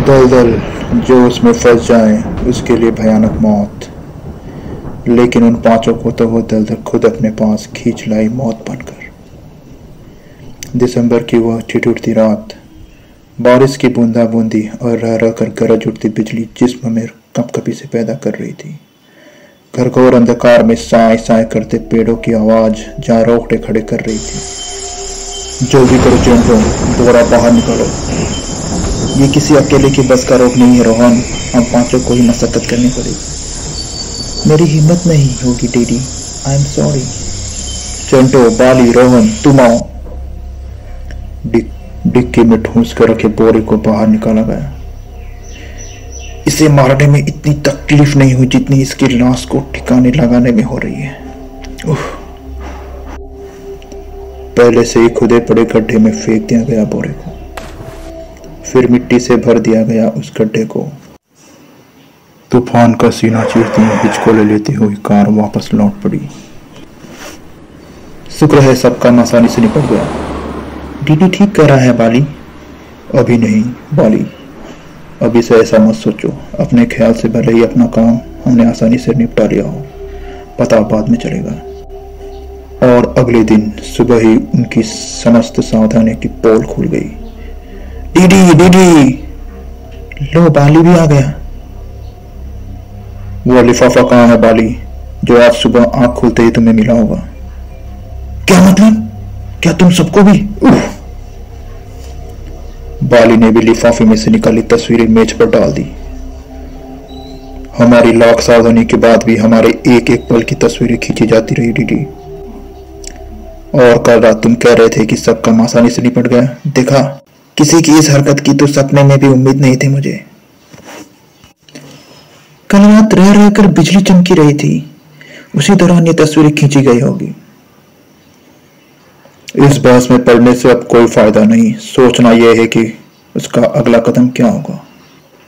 दलदल जो उसमें फंस जाए उसके लिए भयानक मौत, लेकिन उन पांचों को तो वो दलदल खुद अपने पास खींच लाई मौत बनकर। दिसंबर की वह ठिठुरती रात, बारिश की बूंदा बूंदी और रह रह कर गरज उठती बिजली जिस्म में कंपकपी से पैदा कर रही थी। घरघोर अंधकार में साए साए करते पेड़ों की आवाज जहाँ रोकटे खड़े कर रही थी। जल्दी करो चेंटो, दोबारा बाहर निकालो। ये किसी अकेले की बस का रोक नहीं है रोहन, हम पांचों को ही मशक्कत करनी पड़ेगी। मेरी हिम्मत नहीं होगी डैडी, आई एम सॉरी। चेंटो, बाली, रोहन, तुम आओ। डिक्की में ठूंस कर रखे बोरे को बाहर निकाला गया। इसे मारने में इतनी तकलीफ नहीं हुई जितनी इसकी लाश को ठिकाने लगाने में हो रही है। पहले से ही खुदे पड़े गड्ढे में फेंक दिया गया बोरे को, फिर मिट्टी से भर दिया गया उस गड्ढे को। तूफान का सीना चीरती हिचकोले लेती हुई कार वापस लौट पड़ी। शुक्र है सब काम आसानी से निपट गया। डीडी ठीक कर रहा है बाली। अभी नहीं बाली, अभी से ऐसा मत सोचो। अपने ख्याल से भले ही अपना काम हमने आसानी से निपटा लिया हो, पता बाद में चलेगा। और अगले दिन सुबह ही उनकी समस्त सावधानी की पोल खुल गई। डीडी डीडी, लो बाली भी आ गया। वो लिफाफा कहाँ है बाली, जो आज सुबह आंख खुलते ही तुम्हें मिला होगा? क्या मतलब? क्या तुम सबको भी? बाली ने भी लिफाफे में से निकाली तस्वीरें मेज पर डाल दी। हमारी लाख सावधानी के बाद भी हमारे एक एक पल की तस्वीरें खींची जाती रही डीडी। और कल रात तुम कह रहे थे कि सब काम आसानी से निपट गया। देखा, किसी की इस हरकत की तो सपने में भी उम्मीद नहीं थी मुझे। कल रात रह रहकर बिजली चमकी रही थी, उसी दौरान ये तस्वीरें खींची गई होगी। इस बहस में पढ़ने से अब कोई फायदा नहीं, सोचना यह है कि उसका अगला कदम क्या होगा।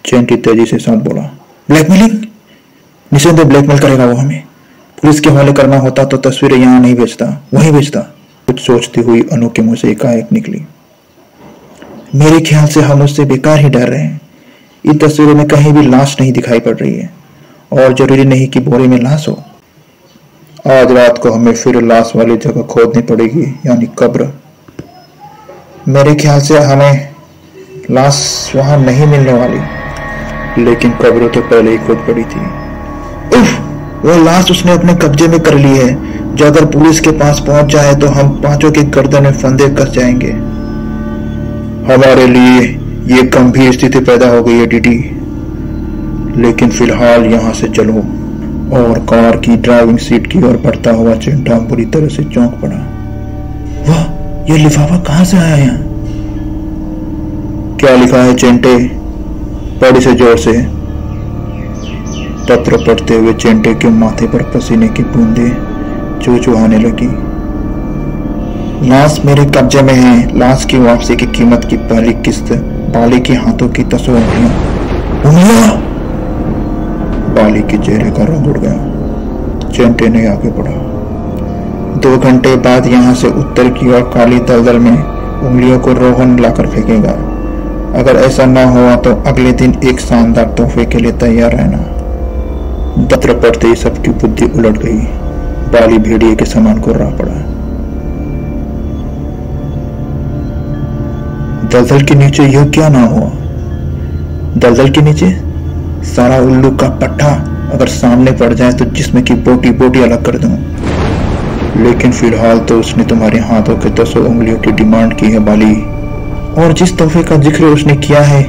चेंटी तेजी से साथ बोला। ब्लैकमेलिंग? निश्चिंत ब्लैकमेल करेगा वो हमें। पुलिस के हवाले करना होता तो तस्वीरें यहाँ नहीं बेचता, वहीं बेचता। कुछ सोचती हुई अनु के मुंह से एकाएक निकली। मेरे ख्याल से हम उससे बेकार ही डर रहे हैं। इन तस्वीरों में कहीं भी लाश नहीं दिखाई पड़ रही है, और जरूरी नहीं कि बोरे में लाश हो। आज रात को हमें फिर लाश वाली जगह खोदनी पड़ेगी, यानी कब्र। मेरे ख्याल से हमें लाश वहां नहीं मिलने वाली, लेकिन कब्र तो पहले ही खोद पड़ी थी। वो लाश उसने अपने कब्जे में कर ली है, जो अगर पुलिस के पास पहुंच जाए तो हम पांचों के गर्दन में फंदे कस जाएंगे। हमारे लिए ये गंभीर स्थिति पैदा हो गई है डीडी, लेकिन फिलहाल यहां से चलो। और कार की ड्राइविंग सीट की ओर बढ़ता हुआ चिंटा बुरी तरह से चौंक पड़ा। वाह, ये लिफाफा कहां से आया यहाँ? क्या लिखा है चेंटे? पढ़ से जोर से। पत्र पढ़ते हुए चेंटे के माथे पर पसीने की बूंदें चुचुहाने लगी। लाश मेरे कब्जे में है। लाश की वापसी की कीमत की पहली किस्त बाली के हाथों की तस्वीर। बाली के चेहरे का रंग उड़ गया। चेंटे ने आगे बढ़ा। 2 घंटे बाद यहां से उत्तर की ओर काली दलदल में उंगलियों को रोहन लाकर फेंकेगा। अगर ऐसा न हुआ तो अगले दिन एक शानदार तोहफे के लिए तैयार रहना। पत्र पढ़ते ही सबकी बुद्धि उलट गई। बाली भेड़िए के समान कुर्रा पड़ा। दलदल के नीचे यह क्या ना हुआ? दलदल के नीचे सारा उल्लू का पट्टा अगर सामने पड़ जाए तो जिस्म की बोटी बोटी अलग कर दूं। लेकिन फिलहाल तो उसने तुम्हारे हाथों के 10 उंगलियों की डिमांड की है बाली। और जिस तोहफे का जिक्र उसने किया है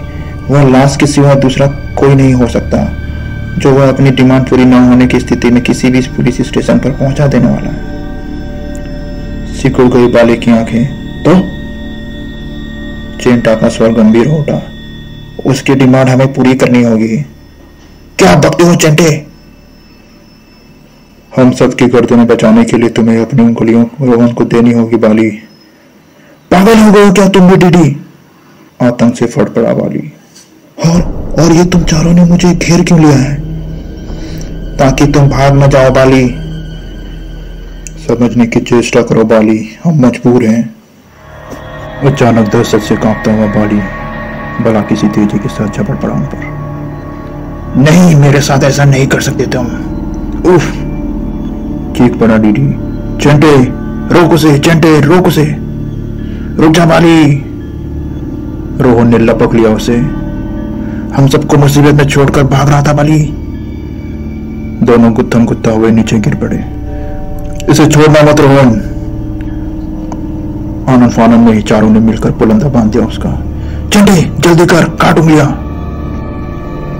वह लाश के सिवा दूसरा कोई नहीं हो सकता, जो वह अपनी डिमांड पूरी न होने की स्थिति में किसी भी पुलिस स्टेशन पर पहुंचा देने वाला है। सिकुड़ गई बाली की आंखें। तो चेंटा का स्वर गंभीर हो उठा। उसकी डिमांड हमें पूरी करनी होगी। क्या बकते हो चेंटे? हम सबकी गर्दनें बचाने के लिए तुम्हें अपनी उंगलियों रोहन को देनी होगी बाली। पागल हो गए हो क्या तुम भी डीडी? आतंक से फट पड़ा बाली। और ये तुम चारों ने मुझे घेर क्यों लिया है? ताकि तुम भाग न जाओ बाली। समझने की चेष्टा करो बाली, हम मजबूर हैं। अचानक दहशत से कांपता हुआ बाली भला किसी तेजी के साथ झपट पड़ा उन पर। नहीं, मेरे साथ ऐसा नहीं कर सकते तुम। उफ, चीख पड़ा डीडी। चंटे रोक उसे, चंटे रोक उसे, रुक जा बाली। रोहन ने लपक लिया उसे। हम सबको मुसीबत में छोड़कर भाग रहा था बाली। दोनों गुत्थम गुत्था हुए नीचे गिर पड़े। इसे छोड़ना मत रोहन। आनंद फानंद में ही चारों ने मिलकर बुलंदा बांध दिया उसका। चंटे जल्दी कर, काट उंगलियां।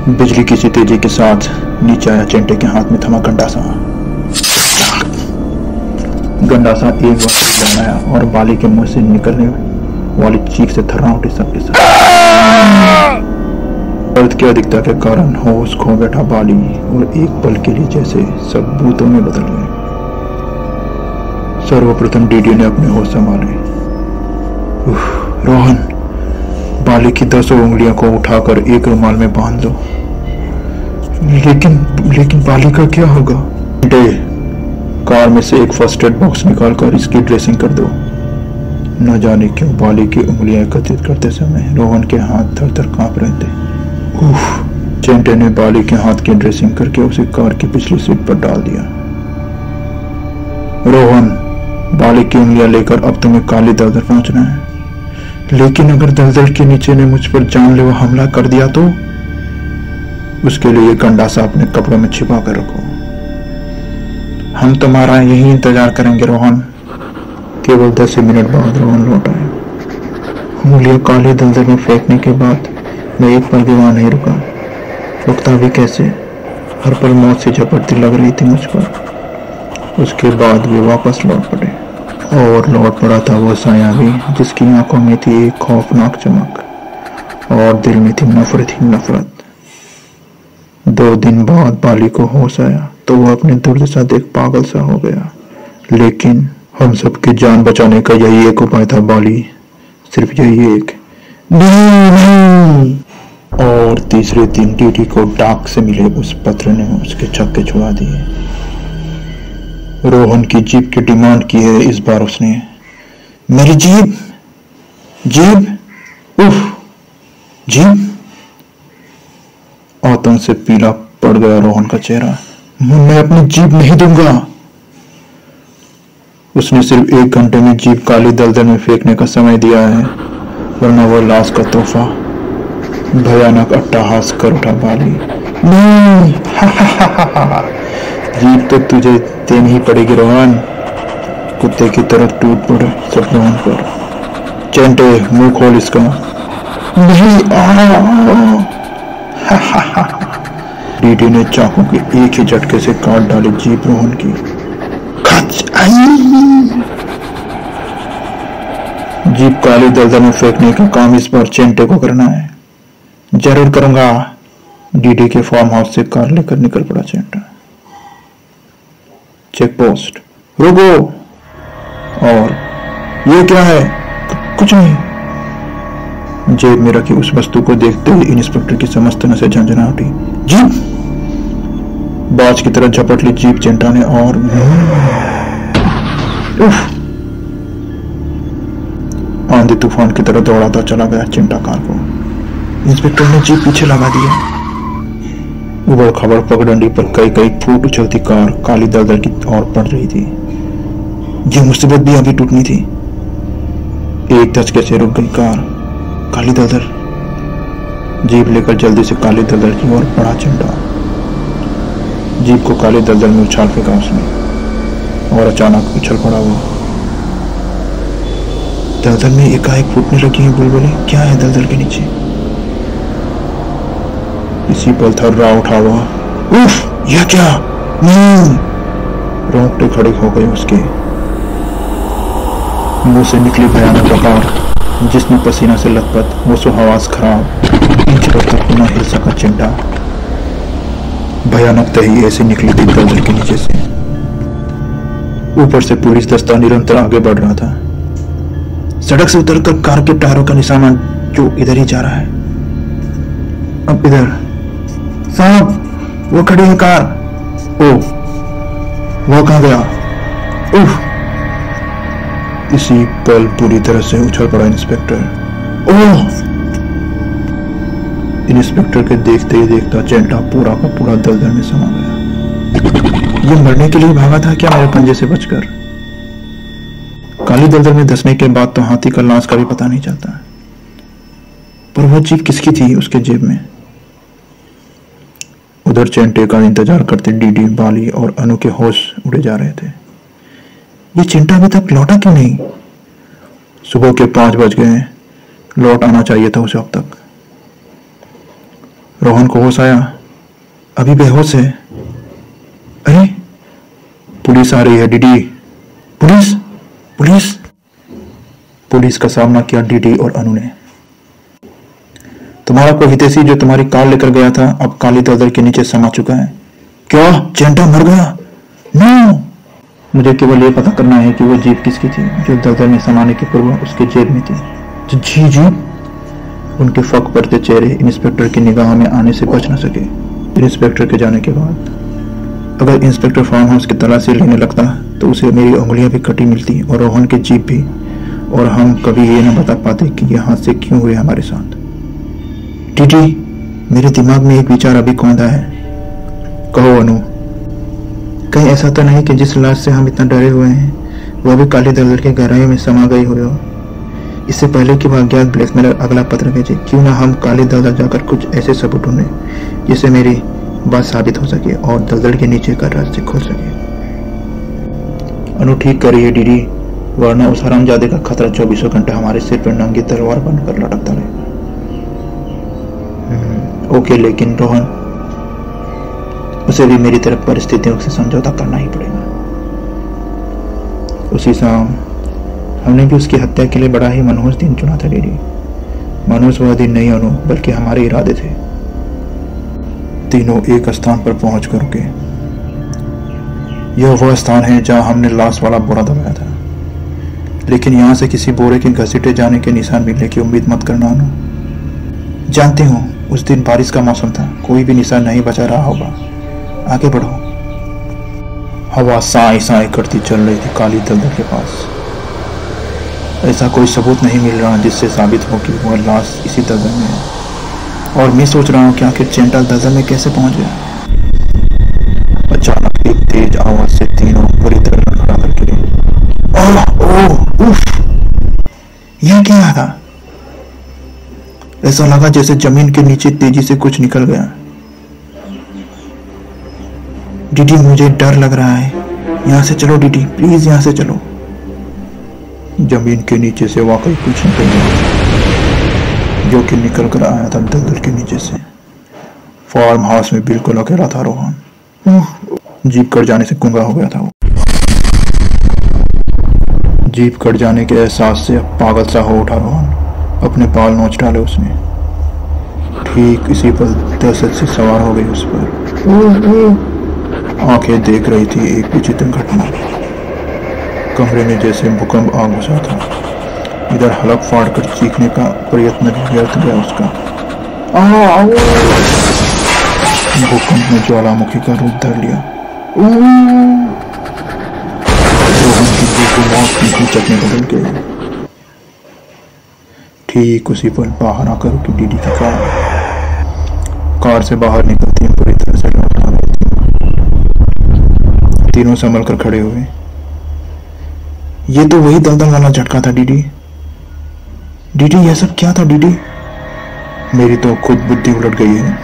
बिजली किसी तेजी के साथ नीचे आया चंटे के हाथ में थमा गंडासा। गंडासा एक बार बनाया और बाली के मुंह से निकलने वाली चीख से थर्रा उठी सबके साथ। दर्द की अधिकता के कारण होश खो बैठा बाली और एक पल के लिए जैसे सब भूतों में बदल गए। सर्वप्रथम डीडी ने अपने होश संभाले। रोहन, बाली की 10 उंगलियों को उठाकर एक रुमाल में बांध लो। लेकिन बाली का क्या होगा? कार में से एक फर्स्ट एड बॉक्स निकालकर इसकी ड्रेसिंग कर दो। न जाने क्यों बाली की उंगलियां एकत्रित करते समय रोहन के हाथ थर थर कांप रहे थे। चेंटे ने बाली के हाथ की ड्रेसिंग करके उसे कार की पिछली सीट पर डाल दिया। रोहन, बाली की उंगलियां लेकर अब तुम्हें काली दलदल पहुंचना है। लेकिन अगर दलदल के नीचे ने मुझ पर जानलेवा हमला कर दिया तो? उसके लिए गंडासा अपने कपड़ों में छिपा कर रखो। हम तुम्हारा यही इंतजार करेंगे रोहन। केवल 10 मिनट बाद रोहन लौट आया। उंगलियां काले दलदल में फेंकने के बाद मैं एक पल भी वहां नहीं रुका। रुकता भी कैसे, हर पल मौत से झपटती लग रही थी मुझ पर। उसके बाद वे वापस लौट पड़े और लौट पड़ा था वो साया भी जिसकी आंखों में थी एक खौफनाक चमक और दिल में थी नफरत ही नफरत। 2 दिन बाद बाली को होश आया तो वो अपने दुर्दशा देख पागल सा हो गया। लेकिन हम सबकी जान बचाने का यही एक उपाय था बाली, सिर्फ यही एक। नहीं। और तीसरे दिन डीडी को डाक से मिले उस पत्र ने उसके छक्के छुड़ा दिए। रोहन की जीप की डिमांड की है इस बार उसने। मेरी जीप, उफ, जीप। आतंक से पीला पड़ गया रोहन का चेहरा। मैं अपनी जीप नहीं दूंगा। उसने सिर्फ 1 घंटे में जीप काली दलदल में फेंकने का समय दिया है, वरना वो लाश का तोहफा। भयानक अट्टहास कर उठा बाली। नहीं, जीप तो तुझे देनी ही पड़ेगी रोहन। कुत्ते की तरह टूट पड़े सब रोहन पर। चेंटे मुंह खोल इसका। नहीं। डीडी ने चाकू के एक ही झटके से काट डाली जीप रोहन की। जीप काली दलदल में फेंकने का काम इस बार चेंटे को करना है। जरूर करूंगा। डीडी के फार्म हाउस से कार लेकर निकल पड़ा चेंटा। Check post. रुको। और ये क्या है? कुछ नहीं। जेब में रखी उस वस्तु को देखते ही इंस्पेक्टर की समस्त नसें झंझना उठी। जीप! बाज की तरह झपट ली जीप चेंटा ने और आंधी तूफान की तरह दौड़ाता चला गया चिंटा कार को। इंस्पेक्टर ने जीप पीछे लगा दिया। उबड़ खबड़ पगडंडी पर कई कई फुट उछलती कार काली दलदल की ओर बढ़ रही थी। ये मुसीबत भी अभी टूटनी थी। एक धचके से रुक गई कार। काली दलदल। जीप लेकर जल्दी से काली दलदल की ओर बढ़ा चिंटा। जीप को काली दलदल में उछाल फेंका उसने और अचानक उछल पड़ा वो। दलदल में एकाएक फूटने लगी है बुलबुलें। क्या है दलदल के नीचे? इसी पल थर्रा उठा हुआ। उफ, यह क्या? रोंगटे खड़े हो गए उसके। मुंह से निकली भयानक बकार जिसमें पसीना से लथपथ वो सुहावास खराब इंच भर तक न हिल सका चिंटा। भयानक तही ऐसे निकली थी दलदल के नीचे से। ऊपर से पुलिस दस्ता निरंतर आगे बढ़ रहा था। सड़क से उतरकर कार के टायरों का निशाना जो इधर ही जा रहा है। अब इधर। साहब, वो खड़ी है कार। ओ, वो कहां गया? उफ। इसी पल पूरी तरह से उछल पड़ा इंस्पेक्टर। ओह! इंस्पेक्टर के देखते ही देखता चेंटा पूरा का पूरा दलदल में समा गया। ये मरने के लिए भागा था क्या मेरे पंजे से बचकर? काली दलदल में धंसने के बाद तो हाथी का लाश का भी पता नहीं चलता, पर वो जीप किसकी थी उसके जेब में? उधर चेंटे का इंतजार करते डीडी, बाली और अनु के होश उड़े जा रहे थे। ये चिंटा अभी तक लौटा क्यों नहीं? सुबह के 5 बज गए, लौट आना चाहिए था उसे अब तक। रोहन को होश आया, अभी बेहोश है। अरे पुलिस आ रही है डीडी। पुलिस पुलिस पुलिस का सामना किया डीडी और अनु ने। तुम्हारा कोई हितैषी जो तुम्हारी कार लेकर गया था अब काली दलदल के नीचे समा चुका है। क्या चेंटा मर गया? नो, मुझे केवल ये पता करना है कि वो जीप किसकी थी जो दलदल में समाने के पूर्व उसके जेब में थी। जी जी। उनके फक पड़ते चेहरे इंस्पेक्टर की निगाह में आने से बच न सके। इंस्पेक्टर के जाने के बाद अगर इंस्पेक्टर फार्म हाउस की तलाशी लेने लगता तो उसे मेरी उंगलियां भी कटी मिलती और रोहन की जीप भी, और हम कभी ये न बता पाते कि ये हादसे क्यों हुए हमारे साथ। डीडी, मेरे दिमाग में एक विचार अभी कौंधा है। कहो अनु। कहीं ऐसा तो नहीं कि जिस लाश से हम इतना डरे हुए हैं वह भी काली दलदल के गहराइयों में समा गई हुई हो? इससे पहले कि वह अज्ञात ब्लैकमेलर अगला पत्र भेजे, क्यों ना हम काली दलदल जाकर कुछ ऐसे सबूत ढूंढें जिससे मेरी बात साबित हो सके और दलदल के नीचे का रहस्य खोल सके। अनु ठीक कर रही है डीडी, वरना उस हरामजादे का खतरा 24 घंटे हमारे सिर पर नंगी तलवार बनकर लटकता रहेगा। ओके, लेकिन रोहन, उसे भी मेरी तरफ परिस्थितियों से समझौता करना ही पड़ेगा। उसी शाम हमने भी उसकी हत्या के लिए बड़ा ही मनहूस दिन चुना था डीडी। मनहूस वह दिन नहीं अनु, बल्कि हमारे इरादे थे। तीनों एक स्थान पर पहुंच कर रुके। यह वह स्थान है जहां हमने लाश वाला बोरा दबाया था, लेकिन यहां से किसी बोरे के घसीटे जाने के निशान मिलने की उम्मीद मत करना अनु। जानती हूँ उस दिन बारिश का मौसम था, कोई भी निशान नहीं बचा रहा होगा। आगे बढ़ो। हवा साई साई करती चल रही थी काली दलदल के पास। ऐसा कोई सबूत नहीं मिल रहा जिससे साबित हो कि वह लाश इसी दलदल में है, और मैं सोच रहा हूँ कि आखिर चेंटा दलदल में कैसे पहुंच गया। अचानक एक तेज आवाज से तीनों बुरी तरह लड़खड़ा कर गिरे। ओह उफ, यह क्या था? ऐसा लगा जैसे जमीन के नीचे तेजी से कुछ निकल गया। डीडी, मुझे डर लग रहा है, यहाँ से चलो डीडी, प्लीज यहाँ से चलो। जमीन के नीचे से वाकई कुछ निकल गया, जो कि निकल कर आया था दलदल के नीचे से। फार्म हाउस में बिल्कुल अकेला था रोहन। जीप कट जाने से गुंगा हो गया था वो। जीप कट जाने के एहसास से पागल सा हो उठा रोहन। अपने बाल नोच डाले उसने। ठीक इसी पर दहशत से सवार हो गई उस पर। आंखें देख रही थी एक विचित्र घटना। कमरे में जैसे भूकंप आ घुसा था। इधर हलक फाड़ कर चीखने का प्रयत्न व्यर्थ गया उसका। भूकंप में ज्वालामुखी का रूप धर लिया। रोहन की मौत की चटनी बदल गई। ठीक उसी पर बाहर आकर रुकी डीडी की कार से बाहर निकलती पूरी तरह से लौट आ गई थी। तीनों संभल कर खड़े हुए। ये तो वही दलदल वाला झटका था डीडी। डीडी, यह सब क्या था डीडी? मेरी तो खुद बुद्धि उलट गई है।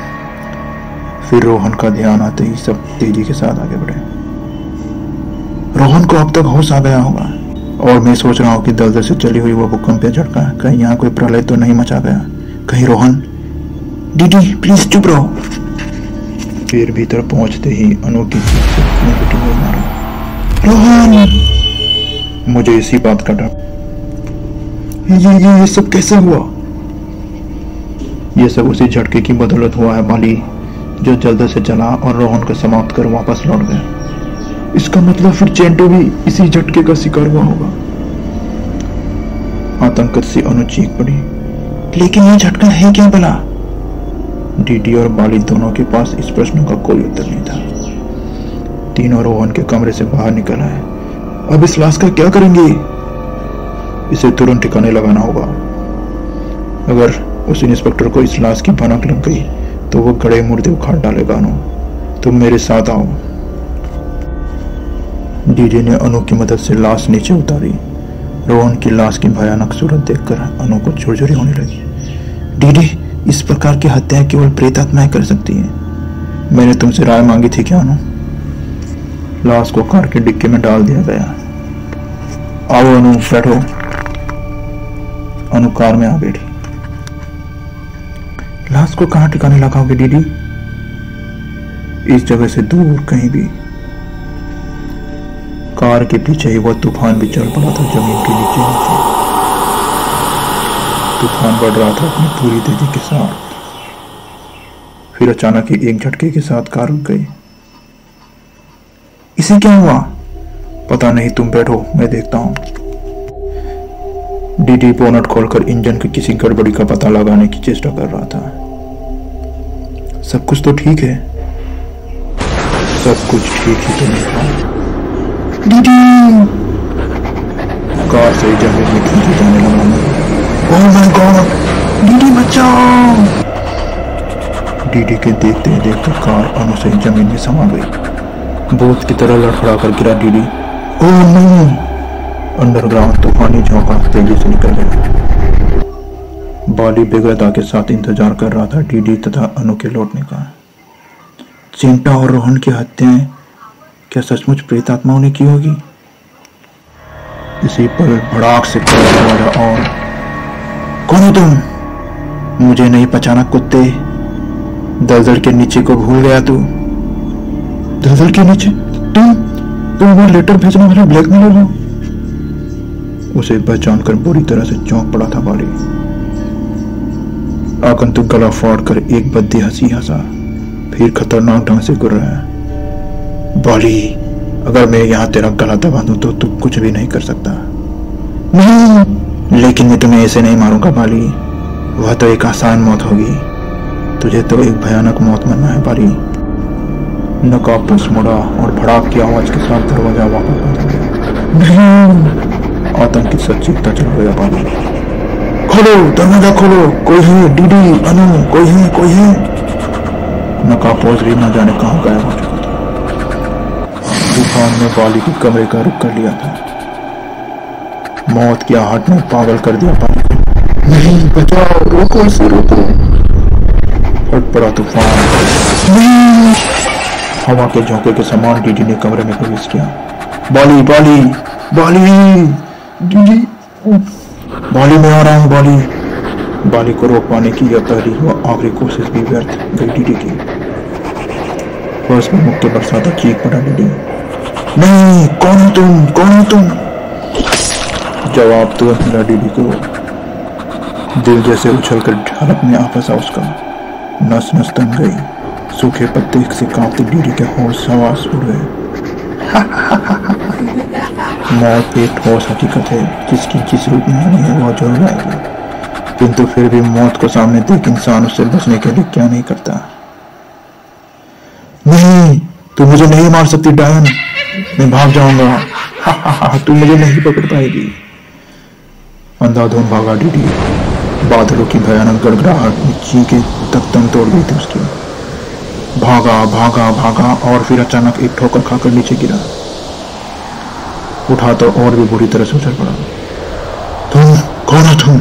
फिर रोहन का ध्यान आते ही सब तेजी के साथ आगे बढ़े। रोहन को अब तक होश आ गया होगा, और मैं सोच रहा हूँ कि दलदल से चली हुई वो भूकंप या झटका कहीं यहाँ कोई प्रलय तो नहीं मचा गया कहीं। रोहन, डीडी प्लीज चुप रहो। फिर भीतर पहुंचते ही अनु की चीख से पिटी हुई मारा। रोहन, मुझे इसी बात का डर। ये सब कैसे हुआ? ये सब उसी झटके की बदौलत हुआ है बाली, जो जल्द से चला और रोहन को समाप्त कर वापस लौट गया। इसका मतलब फिर चेंटू भी इसी झटके का शिकार हुआ होगा। आतंकित सी अनु चीख पड़ी। लेकिन यह झटका है क्या भला? डीडी और बाली दोनों के पास इस प्रश्न का कोई उत्तर नहीं था। तीनों रोहन के कमरे से बाहर निकल आए। अब इस लाश का क्या करेंगे? इसे तुरंत ठिकाने लगाना होगा। अगर उस इंस्पेक्टर को इस लाश की भनक लग गई तो वो गड़े मुर्दे उखाड़ डालेगा। अनु, तुम मेरे साथ आओ। डीडी ने अनु की मदद से लाश नीचे उतारी। रोहन की लाश की भयानक सूरत देखकर अनु को झुरझुरी होने लगी। डीडी, इस प्रकार की हत्याएं केवल प्रेतात्माएं कर सकती हैं। मैंने तुमसे राय मांगी थी क्या अनु? लाश को कार के डिक्की में डाल दिया गया। आओ अनु, बैठो। अनु कार में आ बैठी। लाश को कहां ठिकाने लगाओगे डीडी? इस जगह से दूर कहीं भी। कार के पीछे ही वह तूफान भी चल पड़ा था। जमीन के नीचे नीचे तूफान बढ़ रहा था अपनी पूरी तेजी के साथ। फिर अचानक ही एक झटके के साथ कार रुक गई। इसे क्या हुआ? पता नहीं, तुम बैठो, मैं देखता हूं। डीडी बोनट खोलकर इंजन की किसी गड़बड़ी का पता लगाने की चेष्टा कर रहा था। सब कुछ तो ठीक है। सब कुछ ठीक ही तो नहीं था। डीडी! कार से जमीन में खींची जाने लगा। Oh my God! डीडी बचाओ! डीडी के देखते ही देखते कार अनु से जमीन में समा गई। भूत की तरह लड़खड़ा कर गिरा डीडी। Oh no! अंडरग्राउंड तूफानी झोंका तेजी से निकल गया। बाली बेगरता के साथ इंतजार कर रहा था डीडी तथा अनु के लौटने का। चिंटा और रोहन की हत्याएं क्या सचमुच प्रेतात्माओं ने की होगी? इसी पर भड़ाक से और कौन हो तुम? मुझे नहीं पहचाना कुत्ते। दलदल के नीचे को भूल गया तू? दलदल के नीचे? तुम वो लेटर भेजने वाला ब्लैकमेलर हो? उसे पहचानकर बुरी तरह से चौंक पड़ा था बाली। आगंतुक गला फाड़कर एक बद्दी हंसी हंसा, फिर खतरनाक ढंग से गुर्राया। बाली, अगर मैं यहां तेरा गला दबा दूं तो तू कुछ भी नहीं कर सकता। नहीं, लेकिन मैं तुम्हें ऐसे नहीं मारूंगा बाली। वह तो एक आसान मौत होगी। तुझे तो एक भयानक मौत मरना है बाली। नकाबपोश मुड़ा और भड़ाक की आवाज के साथ दरवाजा वापस बंद हो गया। नहीं! आतंकित सचेतता चढ़ गया बाली। खोलो, दरवाजा खोलो, कोई है? डीडी, अनु, कोई है? कोई है? नकाबपोश भी न जाने कहां गायब हो चुका था। तूफान ने बाली के कमरे का रुख कर लिया था। मौत की आहट ने पागल कर दिया बाली को। नहीं, बचाओ, रोको इसे, रोको। फट पड़ा तूफान। नहीं! हवा के झोंके के समान डीडी ने कमरे में प्रवेश किया। बाली, बाली, बाली, डीडी, बाली, मैं आ रहा हूं बाली। बाली को रोक पाने की यह पहली व आखिरी कोशिश भी व्यर्थ गई डीडी की। फर्श पर मुक्के बरसाता चीख पड़ा डीडी। नहीं, कौन हो तुम? कौन हो तुम? जवाब तुरंत मिला डीडी को। दिल जैसे उछलकर हड़प में आपस आ उसका। नस नस तन गई। सूखे पत्ते से कांपती डीडी के होश हवास उड़ गए। मौत एक ठोस हकीकत है जिसकी जिस रूप में आनी है वह जरूर आएगी, किंतु फिर भी मौत को सामने देख इंसान उससे बचने के लिए क्या नहीं करता। नहीं, तू मुझे नहीं मार सकती डायन। मैं भाग जाऊंगा। तू मुझे नहीं पकड़ पाएगी। अंधाधुंध भागा डीडी। बादलों की भयानक गड़गड़ाहट चीखे तक दम तोड़ गई थी उसकी। भागा भागा भागा और फिर अचानक एक ठोकर खाकर नीचे गिरा। उठा तो और भी बुरी तरह से उछल पड़ा। तुम कौन हो तुम?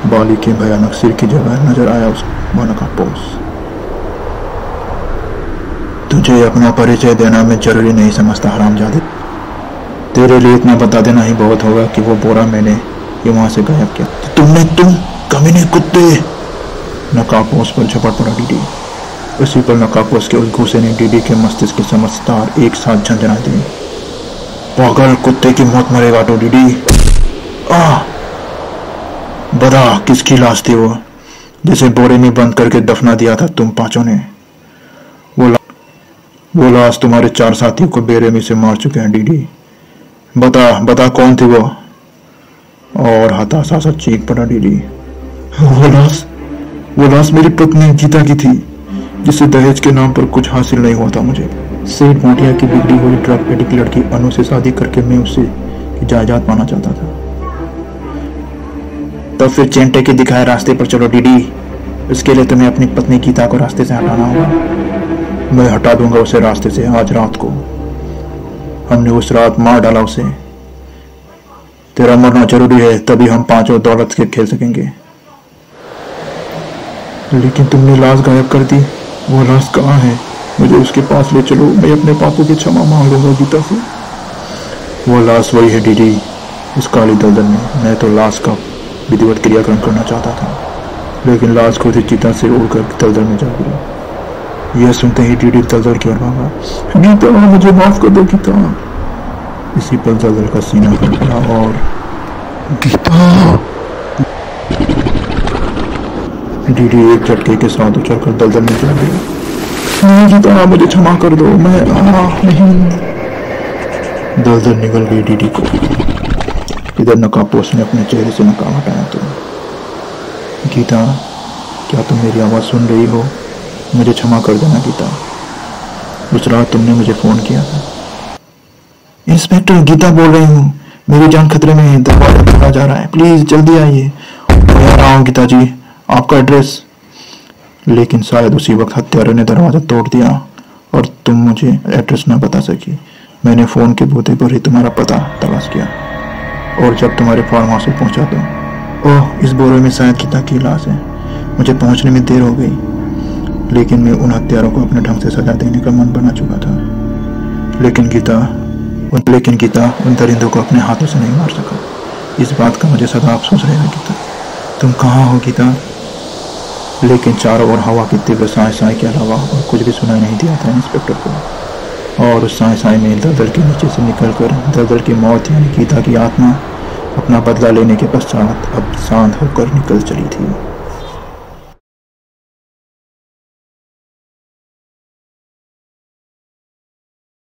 बाली के भयानक सिर की जगह नजर आया उस नकाबपोश। तुझे अपना परिचय देना मैं जरूरी नहीं समझता हरामजादे। तेरे लिए इतना बता देना ही बहुत होगा कि वो बोरा मैंने ये वहां से गायब किया। तुम कमीने कुत्ते! नकाबपोश पर झपट पड़ा डीडी। उसी पर नकाबपोश के उस घूसे ने डीडी के मस्तिष्क के समस्त तार एक साथ झंझना दिए। पागल कुत्ते की मौत मरेगा तो डीडी। बता, किसकी लाश थी वो जिसे बोरे में बंद करके दफना दिया था तुम पांचों ने? वो लाश तुम्हारे 4 साथियों को बेरहमी से मार चुके हैं डीडी। बता कौन थी वो? और हताशा सा चीख पड़ा डीडी। वो लाश मेरी पत्नी गीता की थी, जिससे दहेज के नाम पर कुछ हासिल नहीं हुआ था मुझे। सेठ मोटिया की बिगड़ी हुई ड्रग एडिक्ट लड़की अनु से शादी करके मैं उससे जायदाद पाना चाहता था। तो फिर चेंटे के दिखाए रास्ते पर चलो डीडी। इसके लिए तुम्हें अपनी पत्नी गीता को रास्ते से हटाना होगा। मैं हटा दूंगा उसे रास्ते से आज रात को। हमने उस रात मार डाला उसे। तेरा मरना जरूरी है, तभी हम पांचों दौलत के खेल सकेंगे। लेकिन तुमने लाश गायब कर दी। वो लाश कहाँ है? मुझे उसके पास ले चलो, मैं अपने पापों की क्षमा मांग लूंगा गीता से। वो लाश वही है डीडी, उस काली दलदल में। मैं तो लाश का विधिवत क्रियाक्रम करना चाहता था, लेकिन लाश खुद ही चिता से उड़कर दलदल में जा गिरी। यह सुनते ही डीडी दलदल की ओर भागा। गीता, मुझे माफ कर दो गीता। इसी पर दलदल का सीना फट गया और गीता। डीडी एक झटके के साथ उछलकर दलदल में जा गया। गीता, मुझे क्षमा कर दो, मैं नहीं। दलदल निगल गई डीडी को। इधर नकाबपोश ने अपने चेहरे से नकाब हटाया। तो गीता, क्या तुम मेरी आवाज़ सुन रही हो? मुझे क्षमा कर देना गीता। उस रात तुमने मुझे फ़ोन किया था। इंस्पेक्टर, गीता बोल रही हूँ। मेरी जान खतरे में है, दरवाजा खोला जा रहा है, प्लीज़ जल्दी आइए। मैं आ रहा हूँ गीता जी, आपका एड्रेस। लेकिन शायद उसी वक्त हत्यारों ने दरवाज़ा तोड़ दिया और तुम मुझे एड्रेस न बता सकी। मैंने फ़ोन के बूते पर ही तुम्हारा पता तलाश किया और जब तुम्हारे फार्म हाउस में पहुंचा तो ओह, इस बोरे में शायद गीता की लाश है। मुझे पहुंचने में देर हो गई, लेकिन मैं उन हत्यारों को अपने ढंग से सजा देने का मन बना चुका था। लेकिन गीता उन दरिंदों को अपने हाथों से नहीं मार सका। इस बात का मुझे सदा अफसोस रहेगा गीता। तुम कहाँ हो गीता? लेकिन चारों ओर हवा की तीव्र साए साए के अलावा और कुछ भी सुनाई नहीं दिया था इंस्पेक्टर को। और उस साए साए में दलदल के नीचे से निकलकर दलदल की मौत यानी गीता की आत्मा अपना बदला लेने के पश्चात अब शांत होकर निकल चली थी।